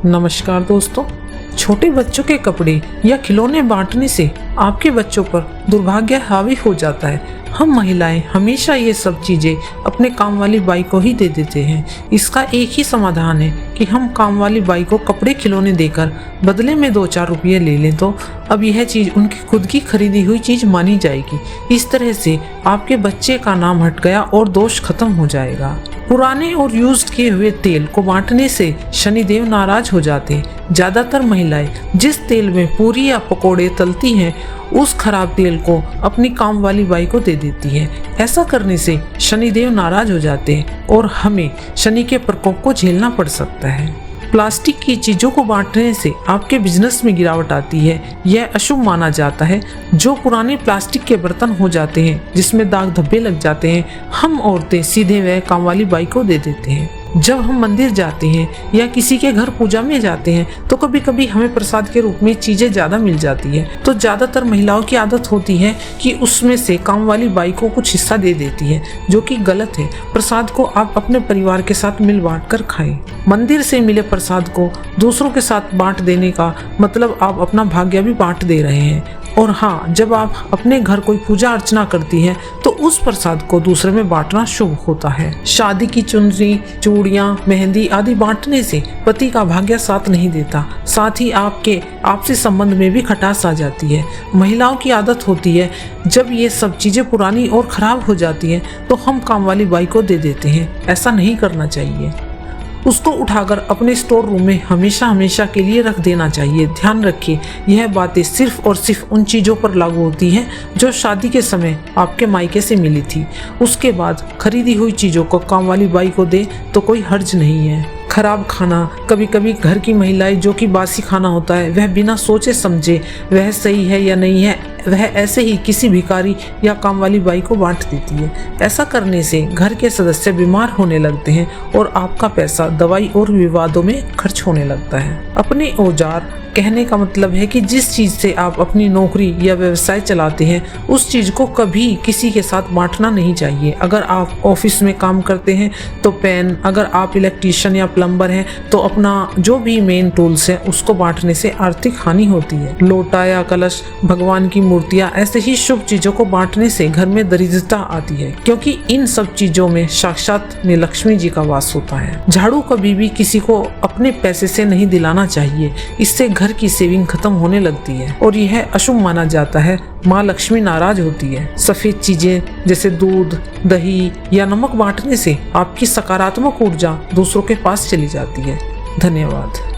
नमस्कार दोस्तों, छोटे बच्चों के कपड़े या खिलौने बांटने से आपके बच्चों पर दुर्भाग्य हावी हो जाता है। हम महिलाएं हमेशा ये सब चीजें अपने काम वाली बाई को ही दे देते हैं। इसका एक ही समाधान है कि हम काम वाली बाई को कपड़े खिलौने देकर बदले में 2-4 रुपये ले लें, तो अब यह चीज उनकी खुद की खरीदी हुई चीज मानी जाएगी। इस तरह से आपके बच्चे का नाम हट गया और दोष खत्म हो जाएगा। पुराने और यूज्ड किए हुए तेल को बांटने से शनिदेव नाराज हो जाते हैं। ज्यादातर महिलाएं जिस तेल में पूरी या पकोड़े तलती हैं, उस खराब तेल को अपनी काम वाली बाई को दे देती हैं। ऐसा करने से शनिदेव नाराज हो जाते हैं और हमें शनि के प्रकोप को झेलना पड़ सकता है। प्लास्टिक की चीजों को बांटने से आपके बिजनेस में गिरावट आती है। यह अशुभ माना जाता है। जो पुराने प्लास्टिक के बर्तन हो जाते हैं, जिसमें दाग धब्बे लग जाते हैं, हम औरतें सीधे वह काम वाली बाई को दे देते हैं। जब हम मंदिर जाते हैं या किसी के घर पूजा में जाते हैं, तो कभी कभी हमें प्रसाद के रूप में चीजें ज्यादा मिल जाती है। तो ज्यादातर महिलाओं की आदत होती है कि उसमें से काम वाली बाई को कुछ हिस्सा दे देती है, जो कि गलत है। प्रसाद को आप अपने परिवार के साथ मिल बांट कर खाएं। मंदिर से मिले प्रसाद को दूसरों के साथ बांट देने का मतलब आप अपना भाग्य भी बांट दे रहे हैं। और हाँ, जब आप अपने घर कोई पूजा अर्चना करती हैं, तो उस प्रसाद को दूसरे में बांटना शुभ होता है। शादी की चुनरी, चूड़ियां, मेहंदी आदि बांटने से पति का भाग्य साथ नहीं देता। साथ ही आपके आपसी संबंध में भी खटास आ जाती है। महिलाओं की आदत होती है, जब ये सब चीजें पुरानी और खराब हो जाती हैं, तो हम काम वाली बाई को दे देते हैं। ऐसा नहीं करना चाहिए। उसको उठाकर अपने स्टोर रूम में हमेशा के लिए रख देना चाहिए। ध्यान रखिए, यह बातें सिर्फ और सिर्फ उन चीज़ों पर लागू होती हैं जो शादी के समय आपके मायके से मिली थी। उसके बाद खरीदी हुई चीज़ों को काम वाली बाई को दे तो कोई हर्ज नहीं है। खराब खाना, कभी कभी घर की महिलाएं जो कि बासी खाना होता है, वह बिना सोचे समझे वह सही है या नहीं है, वह ऐसे ही किसी भिखारी या काम वाली बाई को बांट देती है। ऐसा करने से घर के सदस्य बीमार होने लगते हैं और आपका पैसा दवाई और विवादों में खर्च होने लगता है। अपने औजार कहने का मतलब है कि जिस चीज से आप अपनी नौकरी या व्यवसाय चलाते हैं, उस चीज को कभी किसी के साथ बांटना नहीं चाहिए। अगर आप ऑफिस में काम करते हैं तो पेन, अगर आप इलेक्ट्रीशियन या प्लम्बर हैं तो अपना जो भी मेन टूल्स है उसको बांटने से आर्थिक हानि होती है। लोटा या कलश, भगवान की मूर्तियां, ऐसे ही शुभ चीजों को बांटने से घर में दरिद्रता आती है, क्योंकि इन सब चीजों में साक्षात में लक्ष्मी जी का वास होता है। झाड़ू कभी भी किसी को अपने पैसे से नहीं दिलाना चाहिए। इससे घर की सेविंग खत्म होने लगती है और यह अशुभ माना जाता है। माँ लक्ष्मी नाराज होती है। सफेद चीजें जैसे दूध, दही या नमक बांटने से आपकी सकारात्मक ऊर्जा दूसरों के पास चली जाती है। धन्यवाद।